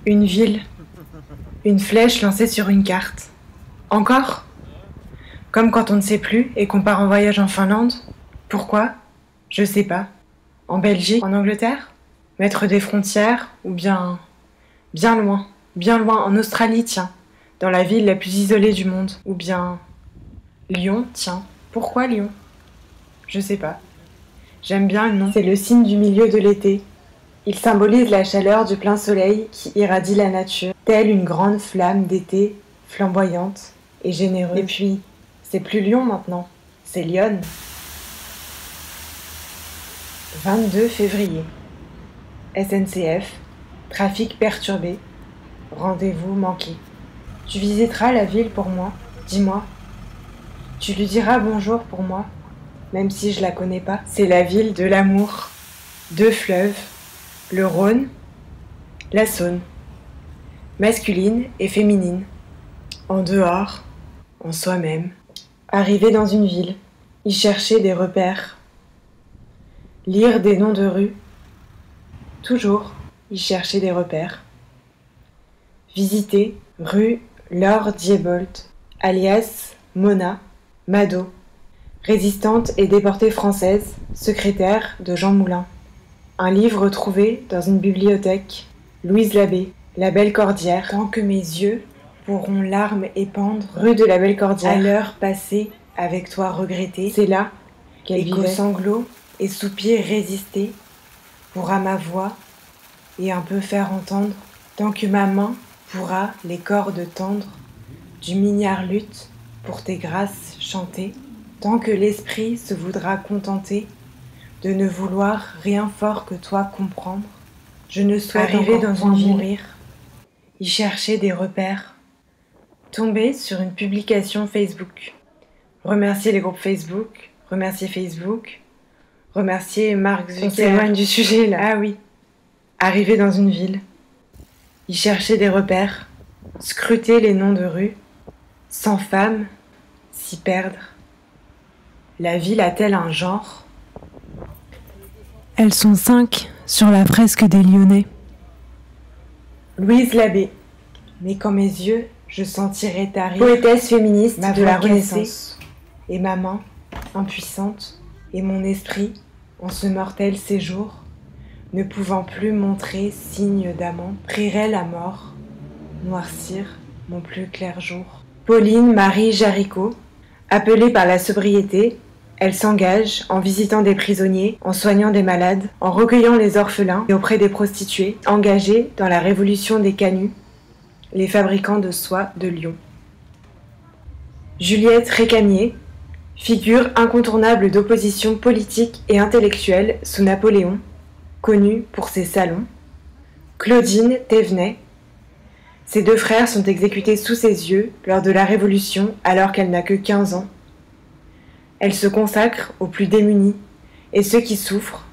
Une ville. Une flèche lancée sur une carte. Encore? Comme quand on ne sait plus et qu'on part en voyage en Finlande? Pourquoi? Je sais pas. En Belgique? En Angleterre? Mettre des frontières? Ou bien loin, en Australie, tiens, dans la ville la plus isolée du monde. Ou bien Lyon, tiens. Pourquoi Lyon? Je sais pas. J'aime bien le nom. C'est le signe du milieu de l'été. Il symbolise la chaleur du plein soleil qui irradie la nature, telle une grande flamme d'été flamboyante et généreuse. Et puis, c'est plus Lyon maintenant, c'est Lyon. 22 février. SNCF, trafic perturbé, rendez-vous manqué. Tu visiteras la ville pour moi, dis-moi. Tu lui diras bonjour pour moi, même si je la connais pas. C'est la ville de l'amour, 2 fleuves, le Rhône, la Saône, masculine et féminine, en dehors, en soi-même. Arriver dans une ville, y chercher des repères, lire des noms de rues, toujours y chercher des repères. Visiter rue Laure Diebold, alias Mona Mado, résistante et déportée française, secrétaire de Jean Moulin. Un livre trouvé dans une bibliothèque, Louise Labbé, La Belle Cordière. Tant que mes yeux pourront larmes épandre, rue de la Belle Cordière, à l'heure passée avec toi regrettée, c'est là qu'elle vivait. Sanglots et soupirs résister pourra ma voix et un peu faire entendre, tant que ma main pourra les cordes tendre du mignard luth pour tes grâces chanter, tant que l'esprit se voudra contenter de ne vouloir rien fort que toi comprendre, je ne souhaite arriver dans une ville, mourir, y chercher des repères, tomber sur une publication Facebook, remercier les groupes Facebook, remercier Facebook, remercier Mark Zuckerberg. On s'éloigne du sujet là. Ah oui. Arriver dans une ville, y chercher des repères, scruter les noms de rues, sans femme, s'y perdre. La ville a-t-elle un genre? Elles sont 5 sur la fresque des Lyonnais. Louise Labbé. Mais quand mes yeux, je sentirai ta rire, poétesse féministe de la Renaissance, et ma main, impuissante, et mon esprit, en ce mortel séjour, ne pouvant plus montrer signe d'amant, prierai la mort, noircir mon plus clair jour. Pauline Marie Jaricot, appelée par la sobriété, elle s'engage en visitant des prisonniers, en soignant des malades, en recueillant les orphelins et auprès des prostituées, engagée dans la révolution des canuts, les fabricants de soie de Lyon. Juliette Récamier, figure incontournable d'opposition politique et intellectuelle sous Napoléon, connue pour ses salons. Claudine Thévenet. Ses 2 frères sont exécutés sous ses yeux lors de la Révolution alors qu'elle n'a que 15 ans. Elle se consacre aux plus démunis et ceux qui souffrent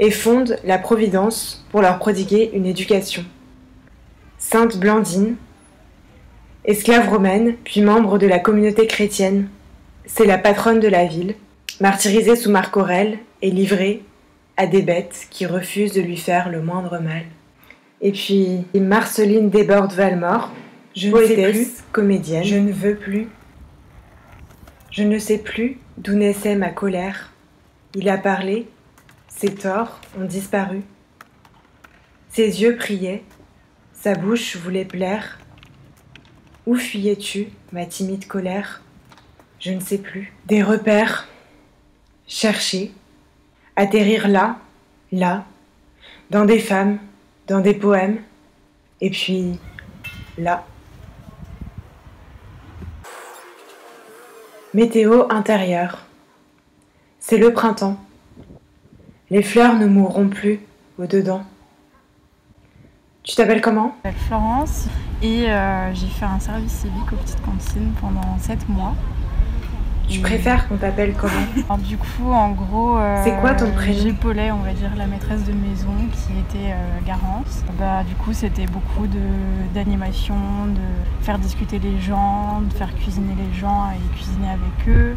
et fonde la Providence pour leur prodiguer une éducation. Sainte Blandine, esclave romaine puis membre de la communauté chrétienne, c'est la patronne de la ville, martyrisée sous Marc Aurèle et livrée à des bêtes qui refusent de lui faire le moindre mal. Et puis Marceline Desbordes-Valmore, poétesse, comédienne. Je ne veux plus. Je ne sais plus d'où naissait ma colère. Il a parlé, ses torts ont disparu. Ses yeux priaient, sa bouche voulait plaire. Où fuyais-tu, ma timide colère? Je ne sais plus. Des repères, chercher, atterrir là, dans des femmes, dans des poèmes, et puis là. Météo intérieure. C'est le printemps. Les fleurs ne mourront plus au-dedans. Tu t'appelles comment? Je m'appelle Florence et j'ai fait un service civique aux petites cantines pendant 7 mois. Tu préfères qu'on t'appelle comment? Alors, du coup, en gros, c'est quoi ton prénom? J'épaulais, on va dire, la maîtresse de maison qui était garante. Du coup, c'était beaucoup d'animation, de faire discuter les gens, de faire cuisiner les gens et cuisiner avec eux,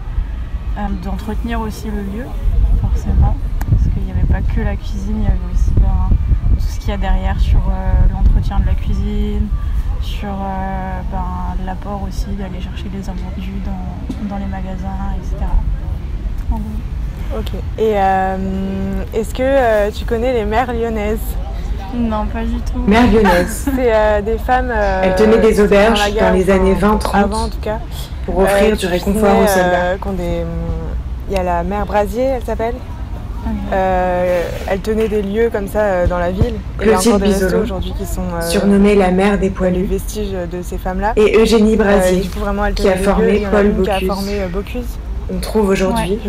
d'entretenir aussi le lieu, forcément, parce qu'il n'y avait pas que la cuisine, il y avait aussi un souci ce qu'il y a derrière sur l'entretien de la cuisine, sur l'apport aussi, d'aller chercher les invendus dans les magasins, etc. En gros. Ok. Et est-ce que tu connais les mères lyonnaises? Non, pas du tout. Mères lyonnaises. C'est des femmes. Elles tenaient des auberges dans les années 20-30 avant, en tout cas, pour offrir du réconfort aux soldats. Il y a la mère Brasier, elle s'appelle. Elle tenait des lieux comme ça dans la ville. Et il y a encore des restos aujourd'hui qui sont surnommée la mère des les poilus, vestiges de ces femmes-là. et Eugénie Brasier, Du coup, vraiment, elle qui a tenait des formé lieux. Il y en a Paul une qui a Bocuse. formé Bocuse. On trouve aujourd'hui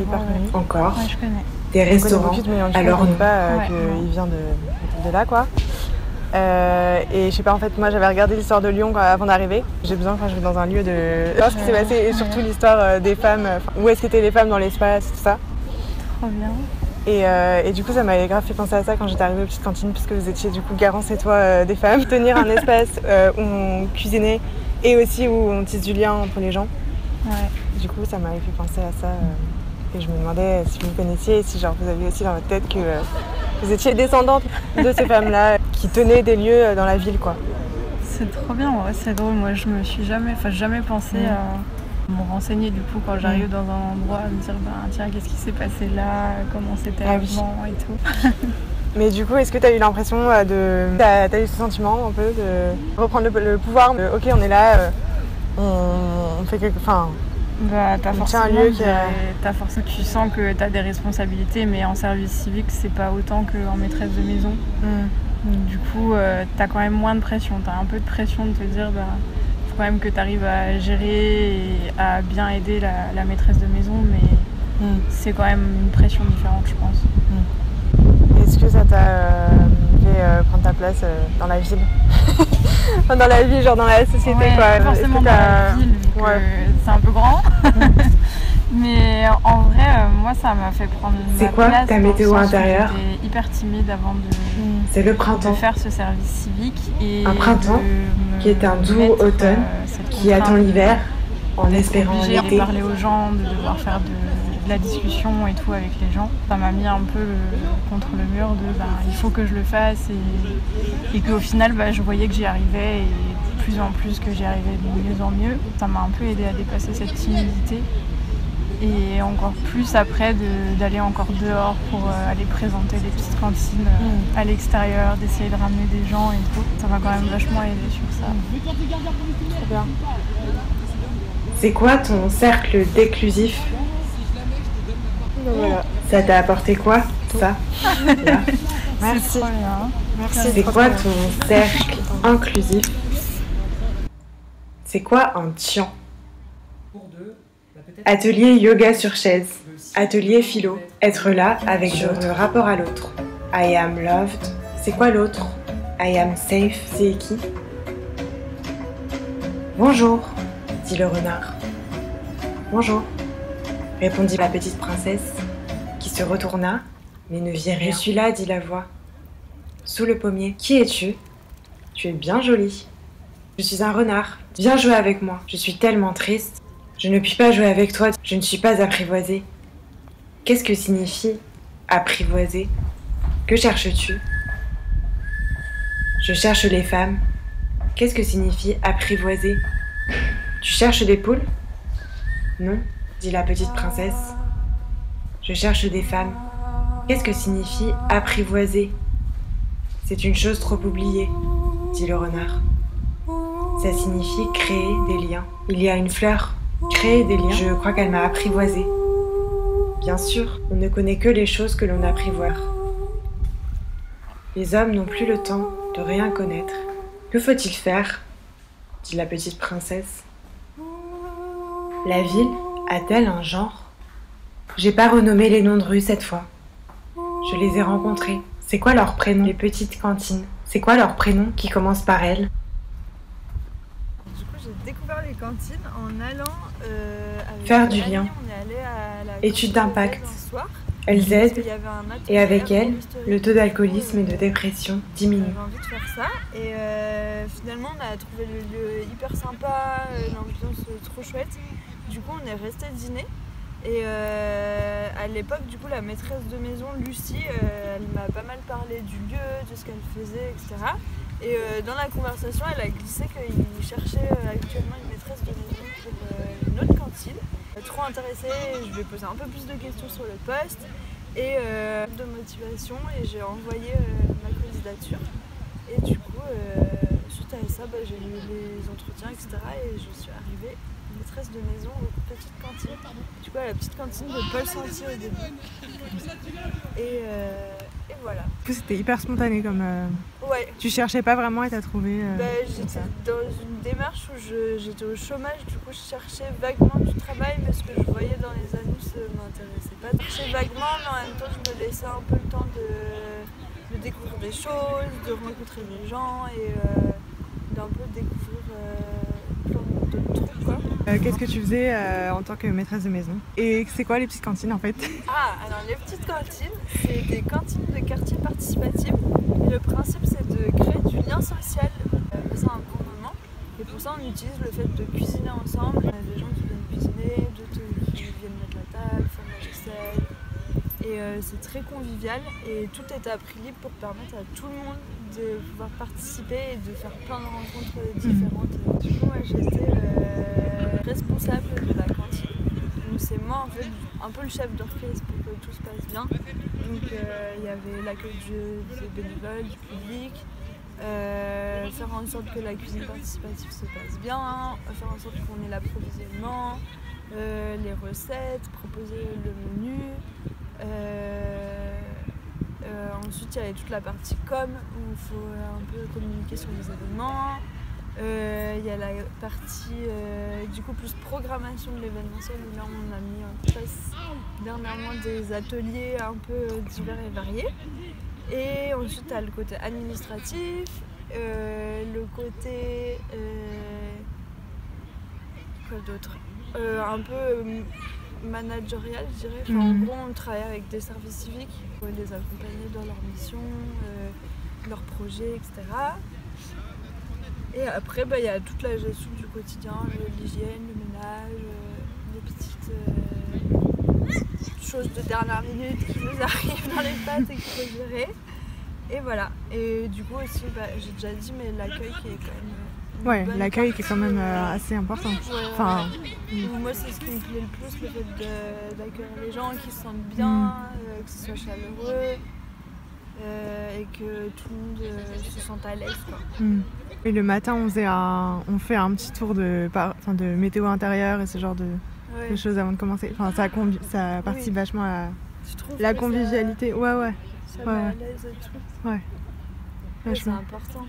encore Ouais, je connais. des On connaît restaurants Bocuse, mais à leur on ne nom. dit pas Ouais. qu'il vient de là, quoi. Et je sais pas, en fait, moi j'avais regardé l'histoire de Lyon avant d'arriver. J'ai besoin, quand je vais dans un lieu, de savoir ce qui s'est passé et surtout l'histoire des femmes, où est-ce qu'étaient les femmes dans l'espace, tout ça. Trop bien. Et du coup, ça m'avait grave fait penser à ça quand j'étais arrivée aux petites cantines, puisque vous étiez du coup Garance et toi des femmes. Tenir un espace où on cuisinait et aussi où on tisse du lien entre les gens. Ouais. Du coup, ça m'avait fait penser à ça. Et je me demandais si vous connaissiez et si genre, vous aviez aussi dans votre tête que vous étiez descendante de ces femmes-là qui tenaient des lieux dans la ville, quoi. C'est trop bien, ouais, c'est drôle. Moi, je me suis jamais pensé à me renseigner du coup quand j'arrive dans un endroit, à me dire tiens, qu'est-ce qui s'est passé là, comment c'était avant et tout. Mais du coup, est-ce que tu as eu l'impression T'as eu ce sentiment un peu de reprendre le pouvoir ok, on est là, on fait quelque... Enfin, T'as forcément, tu sens que t'as des responsabilités, mais en service civique, c'est pas autant qu'en maîtresse de maison. Donc, du coup, t'as quand même moins de pression. T'as un peu de pression de te dire faut quand même que t'arrives à gérer et à bien aider la maîtresse de maison, mais c'est quand même une pression différente, je pense. Est-ce que ça t'a fait prendre ta place dans la ville? Enfin, dans la vie, genre dans la société, Ouais, quoi. Forcément dans la ville, vu que c'est un peu grand. Mais en vrai, moi, ça m'a fait prendre C'est ma quoi place ta dans le météo sens où intérieure? J'étais hyper timide avant C'est le de printemps, faire ce service civique. Et Un printemps qui est un doux automne, qui attend l'hiver en espérant obligée de l'été. parler aux gens, de devoir faire de la discussion et tout avec les gens. Ça m'a mis un peu contre le mur de il faut que je le fasse et qu'au final je voyais que j'y arrivais et de plus en plus que j'y arrivais de mieux en mieux. Ça m'a un peu aidé à dépasser cette timidité et encore plus après d'aller encore dehors pour aller présenter les petites cantines à l'extérieur, d'essayer de ramener des gens et tout. Ça m'a quand même vachement aidé sur ça. Trop bien. C'est quoi ton cercle déclusif? Voilà. Ça t'a apporté quoi, ça? Là. Merci. C'est trop bien. Merci. C'est quoi ton cercle inclusif? C'est quoi un tian? Atelier yoga sur chaise. Atelier philo. Être là avec le rapport à l'autre. I am loved. C'est quoi l'autre? I am safe. C'est qui? Bonjour, dit le renard. Bonjour, répondit la petite princesse, qui se retourna, mais ne vit rien. Je suis là, dit la voix. Sous le pommier. Qui es-tu? Tu es bien jolie. Je suis un renard. Viens jouer avec moi. Je suis tellement triste. Je ne puis pas jouer avec toi. Je ne suis pas apprivoisée. Qu'est-ce que signifie apprivoiser? Que cherches-tu? Je cherche les femmes. Qu'est-ce que signifie apprivoiser? Tu cherches des poules? Non, dit la petite princesse. Je cherche des femmes. Qu'est-ce que signifie apprivoiser? C'est une chose trop oubliée, dit le renard. Ça signifie créer des liens. Il y a une fleur. Créer des liens. Je crois qu'elle m'a apprivoisée. Bien sûr, on ne connaît que les choses que l'on apprivoise. Les hommes n'ont plus le temps de rien connaître. Que faut-il faire? Dit la petite princesse. La ville a-t-elle un genre? J'ai pas renommé les noms de rue cette fois. Je les ai rencontrés. C'est quoi leur prénom? Les petites cantines. C'est quoi leur prénom qui commence par L? Du coup, j'ai découvert les cantines en allant avec faire du Annie, lien. on est allé à la Étude d'impact. un soir. Elles Parce qu'il aident y avait un atelier et avec elles, herboristerie. le taux d'alcoolisme et de dépression diminue. J'avais envie de faire ça et finalement on a trouvé le lieu hyper sympa, l'ambiance trop chouette. Du coup on est resté dîner Et à l'époque, du coup, la maîtresse de maison, Lucie, elle m'a pas mal parlé du lieu, de ce qu'elle faisait, etc. Et dans la conversation, elle a glissé qu'il cherchait actuellement une maîtresse de maison pour une autre cantine. Trop intéressée, je lui ai posé un peu plus de questions sur le poste et de motivation, et j'ai envoyé ma candidature. Et du coup, suite à ça, j'ai eu les entretiens, etc. Et je suis arrivée maîtresse de maison aux petites cantines. Du coup, à la petite cantine de Paul Santier au début. Et voilà. Du coup, c'était hyper spontané comme. Ouais. Tu cherchais pas vraiment et t'as trouvé. J'étais dans une démarche où j'étais au chômage, du coup, je cherchais vaguement du travail, mais ce que je voyais dans les annonces m'intéressait pas. Je cherchais vaguement, mais en même temps, je me laissais un peu le temps de découvrir des choses, de rencontrer des gens et d'un peu découvrir plein d'autres trucs, quoi. Qu'est-ce que tu faisais en tant que maîtresse de maison? Et c'est quoi les petites cantines en fait? Alors les petites cantines, c'est des cantines de quartier participatives. Et le principe, c'est de créer du lien social. C'est un bon moment. Et pour ça, on utilise le fait de cuisiner ensemble. On a des gens qui viennent cuisiner, d'autres qui viennent mettre la table, faire la vaisselle. Et c'est très convivial et tout est à prix libre pour permettre à tout le monde de pouvoir participer et de faire plein de rencontres différentes. Du coup, moi j'étais responsable de la cantine. Donc c'est moi en fait un peu le chef d'orchestre pour que tout se passe bien. Donc il y avait l'accueil des bénévoles, du public, faire en sorte que la cuisine participative se passe bien, faire en sorte qu'on ait l'approvisionnement, les recettes, proposer le menu. Ensuite, il y avait toute la partie com où il faut un peu communiquer sur les événements. Il y a la partie du coup plus programmation de l'événementiel où là on a mis en place dernièrement des ateliers un peu divers et variés. Et ensuite, tu as le côté administratif, le côté quoi d'autre, un peu managérial, je dirais. Enfin, en gros, on travaille avec des services civiques pour les accompagner dans leur mission, leurs projets, etc. Et après, il y a toute la gestion du quotidien, l'hygiène, le ménage, les petites choses de dernière minute qui nous arrivent dans les pattes et qu'il faut gérer. Et voilà. Et du coup aussi, j'ai déjà dit, mais l'accueil qui est quand même... Ouais, l'accueil qui est quand même assez important. Ouais, enfin, moi, c'est ce qui me plaît le plus, le fait d'accueillir les gens, qu'ils se sentent bien, que ce soit chaleureux et que tout le monde se sente à l'aise, quoi. Et le matin, on fait un petit tour de météo intérieure et ce genre de choses avant de commencer. Enfin, ça participe vachement à la convivialité. Ouais. Ça met à l'aise et tout. Ouais. C'est important.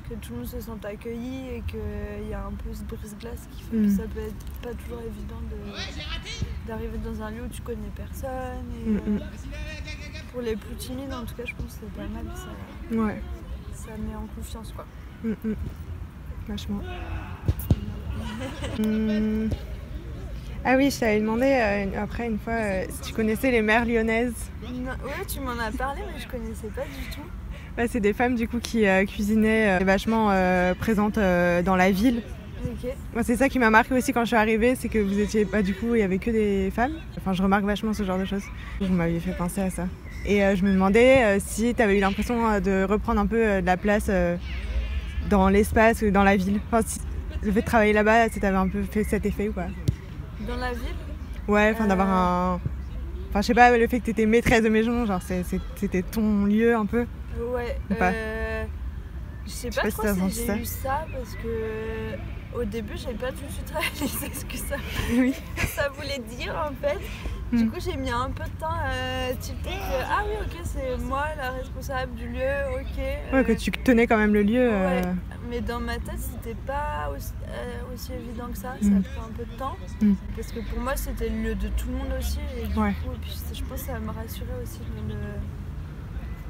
Que tout le monde se sente accueilli et qu'il y a un peu ce brise-glace qui fait que ça peut être pas toujours évident d'arriver dans un lieu où tu connais personne. Et, pour les plus timides, en tout cas, je pense que c'est pas mal. Ça met en confiance, quoi. Vachement. Ah oui, je t'avais demandé après une fois si tu connaissais les mères lyonnaises. Ouais, tu m'en as parlé, mais je connaissais pas du tout. C'est des femmes du coup qui cuisinaient vachement présentes dans la ville. Okay. Moi, c'est ça qui m'a marqué aussi quand je suis arrivée, c'est que vous étiez pas du coup, il y avait que des femmes. Enfin, je remarque vachement ce genre de choses. Vous m'aviez fait penser à ça. Et je me demandais si tu avais eu l'impression de reprendre un peu de la place dans l'espace ou dans la ville. Enfin, si le fait de travailler là-bas, ça t'avait un peu fait cet effet ou pas? Dans la ville? Ouais, enfin d'avoir un... Enfin, je sais pas, le fait que tu étais maîtresse de maison, genre c'était ton lieu un peu. Ouais, je sais pas trop si j'ai eu ça parce que au début j'ai pas tout de suite réalisé ce que ça voulait dire en fait. Du coup j'ai mis un peu de temps à tilter que ah oui ok c'est moi la responsable du lieu, ok. Ouais, que tu tenais quand même le lieu. Ouais, mais dans ma tête c'était pas aussi évident que ça a pris un peu de temps. Parce que pour moi c'était le lieu de tout le monde aussi et du coup puis, je pense que ça me rassurait aussi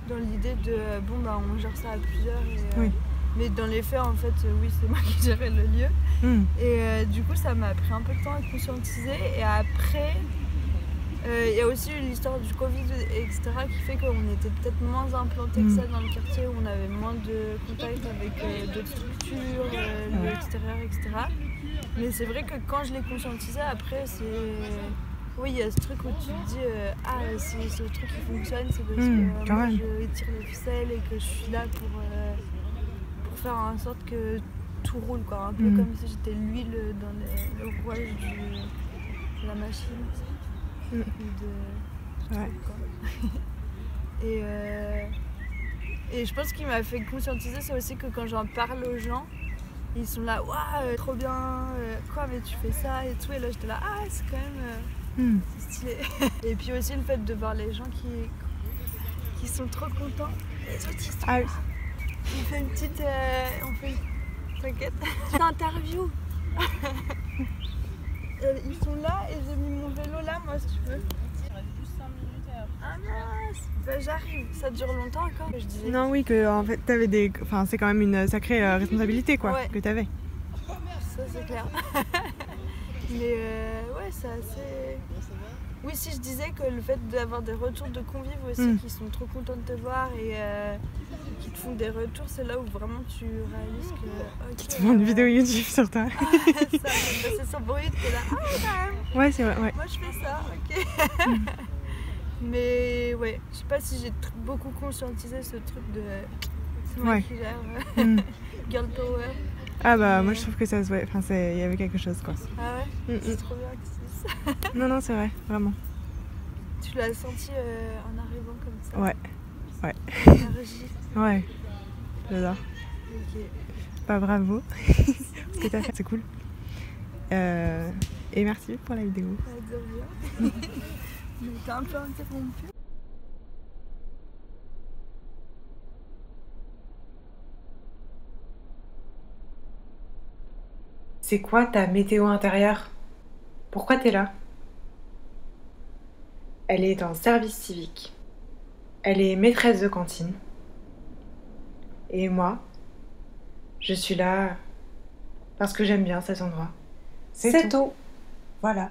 dans l'idée de on gère ça à plusieurs et, mais dans les faits en fait oui c'est moi qui gérais le lieu et du coup ça m'a pris un peu de temps à conscientiser et après Il y a aussi eu l'histoire du Covid, etc., qui fait qu'on était peut-être moins implanté que ça dans le quartier, où on avait moins de contact avec d'autres structures, le extérieur, etc. Mais c'est vrai que quand je l'ai conscientisé, après, c'est... Oui, il y a ce truc où tu te dis si ce truc qui fonctionne, c'est parce que moi je tire les ficelles et que je suis là pour faire en sorte que tout roule, quoi. Un peu comme si j'étais l'huile dans le rouage de la machine. Et je pense qu'il m'a fait conscientiser, c'est aussi que quand j'en parle aux gens, ils sont là, waouh, trop bien, quoi, mais tu fais ça et tout. Et là j'étais là, c'est quand même c'est stylé. Et puis aussi le fait de voir les gens qui sont trop contents. Les autres ils sont là. On fait une petite. T'inquiète. Petite interview. Ils sont là et j'ai mis mon vélo là, moi, si tu veux. Il reste juste 5 minutes et après. Ah mince. J'arrive. Ça dure longtemps encore, je disais. Non, oui, que en fait, t'avais des. Enfin, c'est quand même une sacrée responsabilité, quoi, que t'avais. Ça, c'est clair. Mais c'est assez. Oui, si je disais que le fait d'avoir des retours de convives aussi qui sont trop contents de te voir et qui te font des retours, c'est là où vraiment tu réalises que... Qui te font une vidéo YouTube sur toi. C'est sans bruit, t'es là, quand même. Ouais, c'est vrai, ouais. Moi, je fais ça, ok. Mais ouais, je sais pas si j'ai beaucoup conscientisé ce truc de... C'est moi qui gère. Girl power. Ah bah, moi, je trouve que ça se... Enfin, il y avait quelque chose, quoi. Ah ouais C'est trop bien que c'est ça. Non, c'est vrai, vraiment. Tu l'as senti en arrivant comme ça? Ouais. Énergie. Ouais, j'adore. Ok. Bah bravo, ce que t'as fait, c'est cool. Et merci pour la vidéo. De rien. Je t'ai un peu interrompu. C'est quoi ta météo intérieure? Pourquoi t'es là? Elle est en service civique. Elle est maîtresse de cantine. Et moi, je suis là parce que j'aime bien cet endroit. C'est tout. Voilà.